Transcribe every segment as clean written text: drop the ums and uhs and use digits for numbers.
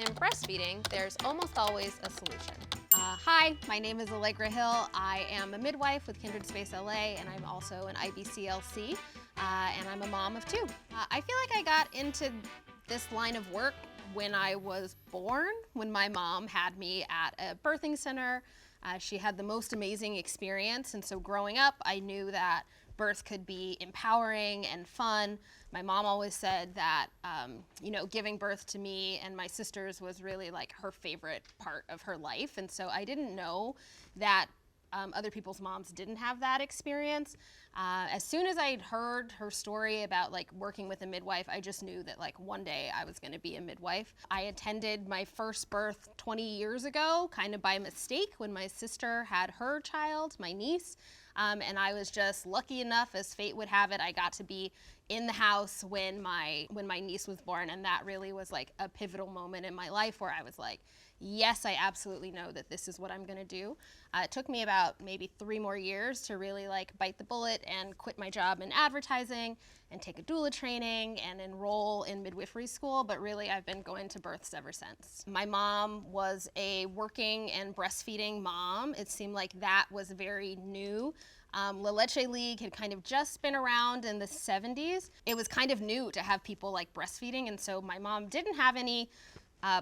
In breastfeeding, there's almost always a solution. Hi, my name is Allegra Hill. I am a midwife with Kindred Space LA, and I'm also an IBCLC, and I'm a mom of two. I feel like I got into this line of work when I was born, when my mom had me at a birthing center. She had the most amazing experience, and so growing up, I knew that birth could be empowering and fun. My mom always said that, giving birth to me and my sisters was really like her favorite part of her life. And so I didn't know that other people's moms didn't have that experience. As soon as I'd heard her story about like working with a midwife, I just knew that like one day I was going to be a midwife. I attended my first birth 20 years ago, kind of by mistake, when my sister had her child, my niece. And I was just lucky enough, as fate would have it, I got to be in the house when my niece was born, and that really was like a pivotal moment in my life where I was like, yes, I absolutely know that this is what I'm gonna do. It took me about maybe 3 more years to really like bite the bullet and quit my job in advertising and take a doula training and enroll in midwifery school, but really I've been going to births ever since. My mom was a working and breastfeeding mom. It seemed like that was very new. La Leche League had kind of just been around in the 70s. It was kind of new to have people like breastfeeding, and so my mom didn't have any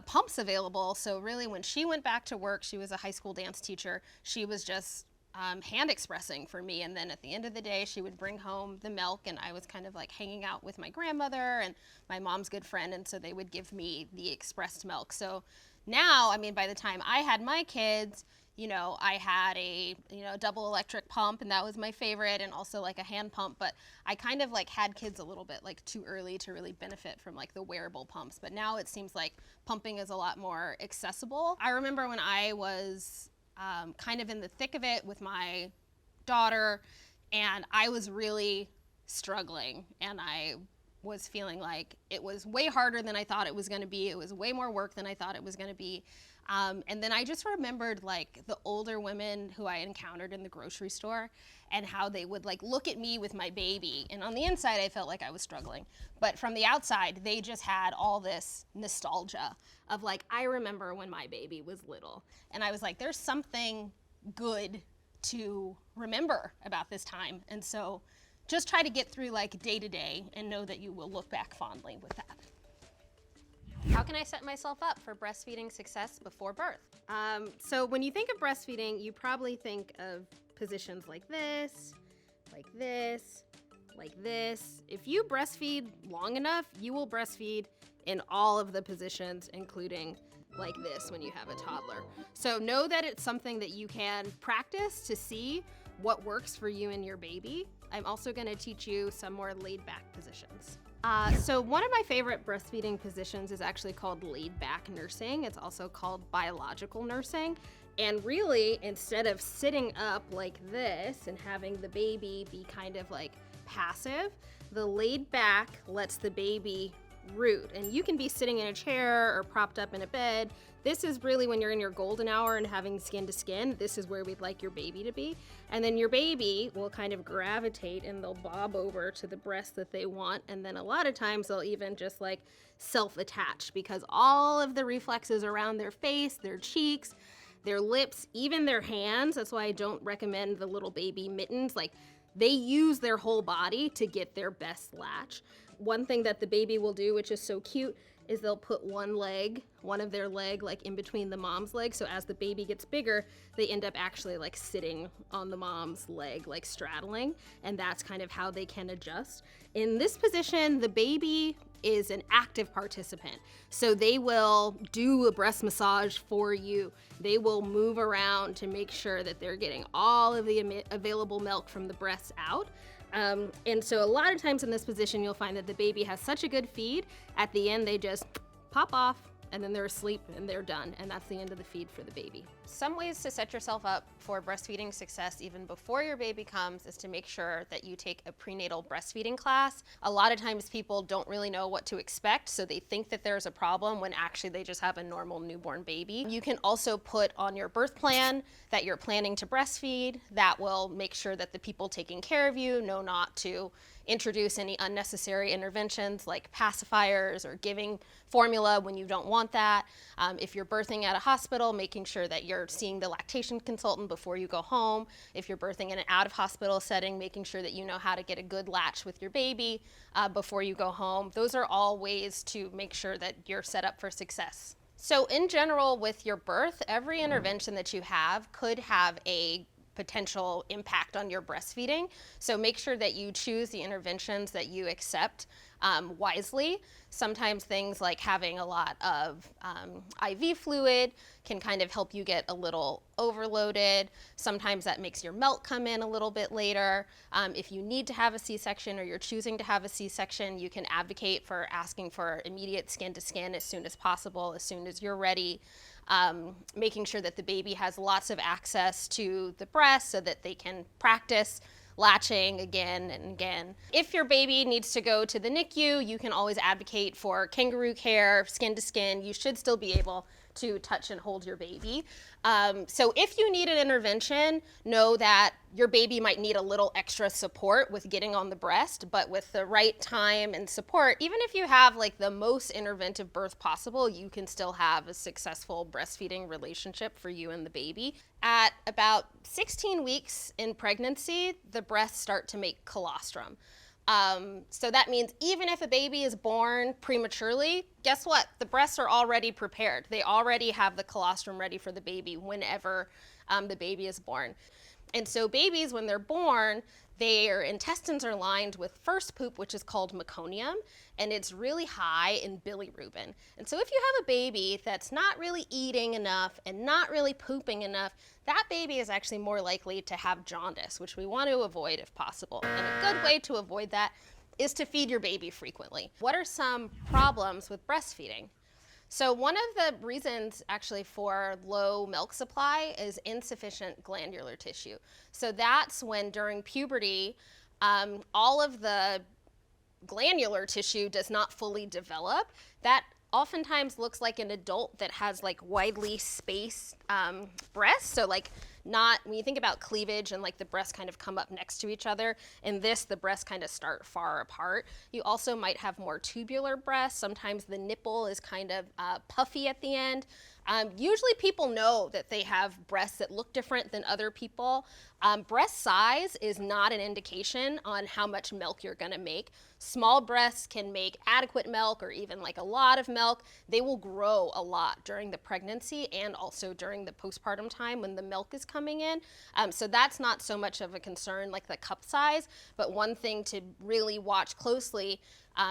pumps available. So really when she went back to work, she was a high school dance teacher, she was just hand expressing for me. And then at the end of the day, she would bring home the milk, and I was kind of like hanging out with my grandmother and my mom's good friend, and so they would give me the expressed milk. So now, I mean, by the time I had my kids, I had a double electric pump, and that was my favorite, and also like a hand pump. But I kind of like had kids a little bit like too early to really benefit from like the wearable pumps. But now it seems like pumping is a lot more accessible. I remember when I was kind of in the thick of it with my daughter, and I was really struggling, and I was feeling like it was way harder than I thought it was going to be. It was way more work than I thought it was going to be. And then I just remembered like the older women who I encountered in the grocery store and how they would like look at me with my baby. And on the inside, I felt like I was struggling. But from the outside, they just had all this nostalgia of like, I remember when my baby was little. And I was like, there's something good to remember about this time. And so just try to get through like day to day and know that you will look back fondly with that. How can I set myself up for breastfeeding success before birth? So when you think of breastfeeding, you probably think of positions like this, like this, like this. If you breastfeed long enough, you will breastfeed in all of the positions, including like this when you have a toddler. So know that it's something that you can practice to see what works for you and your baby. I'm also going to teach you some more laid back positions. So one of my favorite breastfeeding positions is actually called laid back nursing. It's also called biological nursing. And really, instead of sitting up like this and having the baby be kind of like passive, the laid back lets the baby root. And you can be sitting in a chair or propped up in a bed. This is really when you're in your golden hour and having skin to skin. This is where we'd like your baby to be. And then your baby will kind of gravitate and they'll bob over to the breast that they want. And then a lot of times they'll even just like self-attach, because all of the reflexes around their face, their cheeks, their lips, even their hands. That's why I don't recommend the little baby mittens. Like, they use their whole body to get their best latch. One thing that the baby will do, which is so cute, is they'll put one of their leg like in between the mom's legs. So as the baby gets bigger, they end up actually like sitting on the mom's leg, like straddling. And that's kind of how they can adjust. In this position, the baby is an active participant. So they will do a breast massage for you. They will move around to make sure that they're getting all of the available milk from the breasts out. And so a lot of times in this position, you'll find that the baby has such a good feed. At the end, they just pop off, and then they're asleep and they're done. And that's the end of the feed for the baby. Some ways to set yourself up for breastfeeding success even before your baby comes is to make sure that you take a prenatal breastfeeding class. A lot of times people don't really know what to expect, so they think that there's a problem when actually they just have a normal newborn baby. You can also put on your birth plan that you're planning to breastfeed. That will make sure that the people taking care of you know not to introduce any unnecessary interventions like pacifiers or giving formula when you don't want that. If you're birthing at a hospital, making sure that you're seeing the lactation consultant before you go home. If you're birthing in an out-of-hospital setting, making sure that you know how to get a good latch with your baby before you go home. Those are all ways to make sure that you're set up for success. So in general, with your birth, every intervention that you have could have a potential impact on your breastfeeding. So make sure that you choose the interventions that you accept wisely. Sometimes things like having a lot of IV fluid can kind of help you get a little overloaded. Sometimes that makes your milk come in a little bit later. If you need to have a C-section or you're choosing to have a C-section, you can advocate for asking for immediate skin to skin as soon as possible, as soon as you're ready. Making sure that the baby has lots of access to the breast so that they can practice latching again and again. If your baby needs to go to the NICU, you can always advocate for kangaroo care, skin to skin. You should still be able to touch and hold your baby. So if you need an intervention, know that your baby might need a little extra support with getting on the breast, but with the right time and support, even if you have like the most interventive birth possible, you can still have a successful breastfeeding relationship for you and the baby. At about 16 weeks in pregnancy, the breasts start to make colostrum. So that means even if a baby is born prematurely, guess what? The breasts are already prepared. They already have the colostrum ready for the baby whenever the baby is born. And so babies, when they're born, their intestines are lined with first poop, which is called meconium, and it's really high in bilirubin. And so if you have a baby that's not really eating enough and not really pooping enough, that baby is actually more likely to have jaundice, which we want to avoid if possible. And a good way to avoid that is to feed your baby frequently. What are some problems with breastfeeding? So one of the reasons actually for low milk supply is insufficient glandular tissue. So that's when during puberty, all of the glandular tissue does not fully develop. That oftentimes looks like an adult that has like widely spaced breasts. So like not, when you think about cleavage and like the breasts kind of come up next to each other, in this the breasts kind of start far apart. You also might have more tubular breasts. Sometimes the nipple is kind of puffy at the end. Usually people know that they have breasts that look different than other people. Breast size is not an indication on how much milk you're gonna make. Small breasts can make adequate milk or even like a lot of milk. They will grow a lot during the pregnancy and also during the postpartum time when the milk is coming in. So that's not so much of a concern like the cup size, but one thing to really watch closely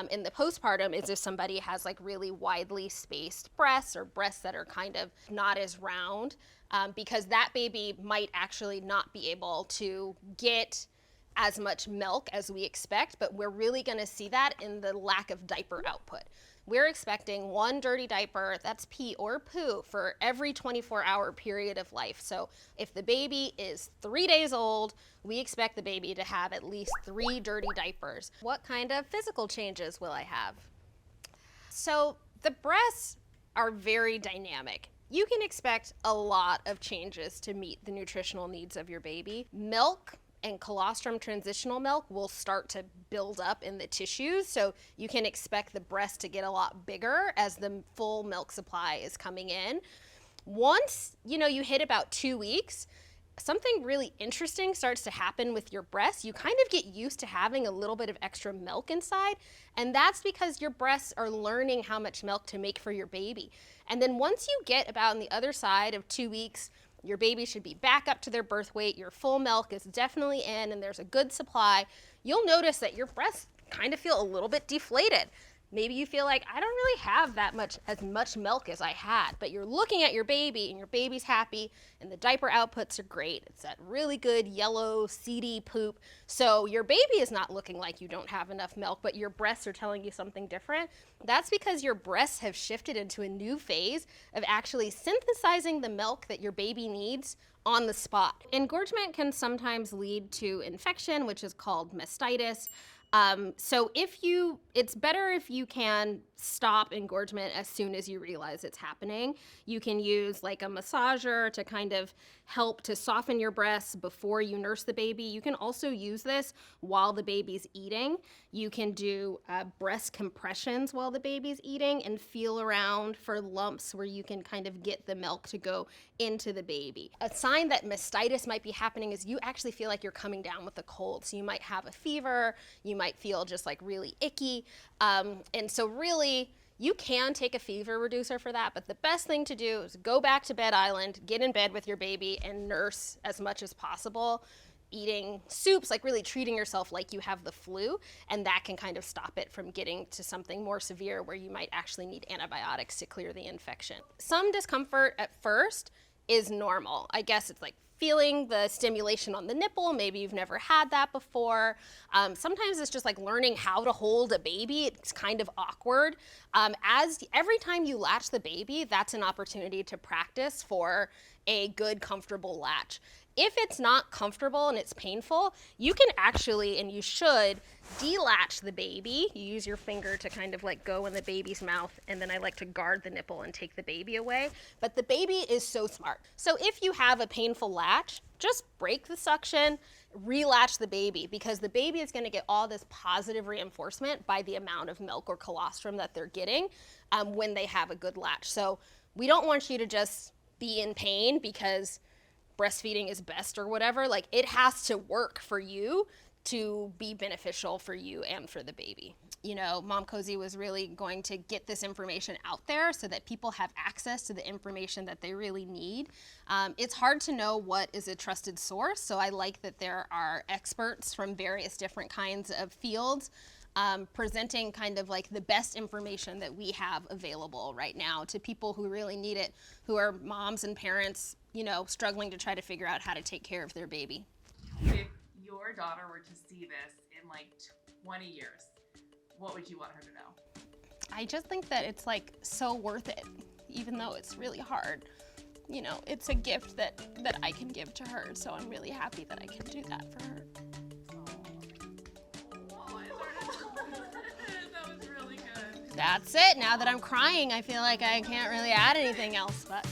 in the postpartum is if somebody has like really widely spaced breasts or breasts that are kind of not as round, because that baby might actually not be able to get as much milk as we expect, but we're really gonna see that in the lack of diaper output. We're expecting one dirty diaper, that's pee or poo, for every 24-hour period of life. So if the baby is 3 days old, we expect the baby to have at least 3 dirty diapers. What kind of physical changes will I have? So the breasts are very dynamic. You can expect a lot of changes to meet the nutritional needs of your baby. Milk and colostrum transitional milk will start to build up in the tissues, so you can expect the breast to get a lot bigger as the full milk supply is coming in. Once you hit about 2 weeks, something really interesting starts to happen with your breasts. You kind of get used to having a little bit of extra milk inside, and that's because your breasts are learning how much milk to make for your baby. And then once you get about on the other side of 2 weeks, your baby should be back up to their birth weight, your full milk is definitely in, and there's a good supply. You'll notice that your breasts kind of feel a little bit deflated. Maybe you feel like, I don't really have as much milk as I had, but you're looking at your baby and your baby's happy and the diaper outputs are great. It's that really good yellow, seedy poop. So your baby is not looking like you don't have enough milk, but your breasts are telling you something different. That's because your breasts have shifted into a new phase of actually synthesizing the milk that your baby needs on the spot. Engorgement can sometimes lead to infection, which is called mastitis. So it's better if you can stop engorgement as soon as you realize it's happening. You can use like a massager to kind of help to soften your breasts before you nurse the baby. You can also use this while the baby's eating. You can do breast compressions while the baby's eating and feel around for lumps where you can kind of get the milk to go into the baby. A sign that mastitis might be happening is you actually feel like you're coming down with a cold. So you might have a fever, you might feel just like really icky. And so really, you can take a fever reducer for that, but the best thing to do is go back to bed island, get in bed with your baby, and nurse as much as possible. Eating soups, like really treating yourself like you have the flu, and that can kind of stop it from getting to something more severe where you might actually need antibiotics to clear the infection. Some discomfort at first is normal. I guess it's like feeling the stimulation on the nipple. Maybe you've never had that before. Sometimes it's just like learning how to hold a baby. It's kind of awkward. As every time you latch the baby, that's an opportunity to practice for a good, comfortable latch. If it's not comfortable and it's painful, you can actually, and you should, delatch the baby. You use your finger to kind of like go in the baby's mouth, and then I like to guard the nipple and take the baby away. But the baby is so smart. So if you have a painful latch, just break the suction, relatch the baby, because the baby is gonna get all this positive reinforcement by the amount of milk or colostrum that they're getting when they have a good latch. So we don't want you to just be in pain because breastfeeding is best or whatever. Like, it has to work for you to be beneficial for you and for the baby. You know, Momcozy was really going to get this information out there so that people have access to the information that they really need. It's hard to know what is a trusted source, so I like that there are experts from various different kinds of fields presenting kind of like the best information that we have available right now to people who really need it, who are moms and parents, you know, struggling to try to figure out how to take care of their baby. If your daughter were to see this in like 20 years, what would you want her to know? I just think that it's like so worth it, even though it's really hard. You know, it's a gift that I can give to her, so I'm really happy that I can do that for her. That was really good. That's it. Now that I'm crying, I feel like I can't really add anything else, but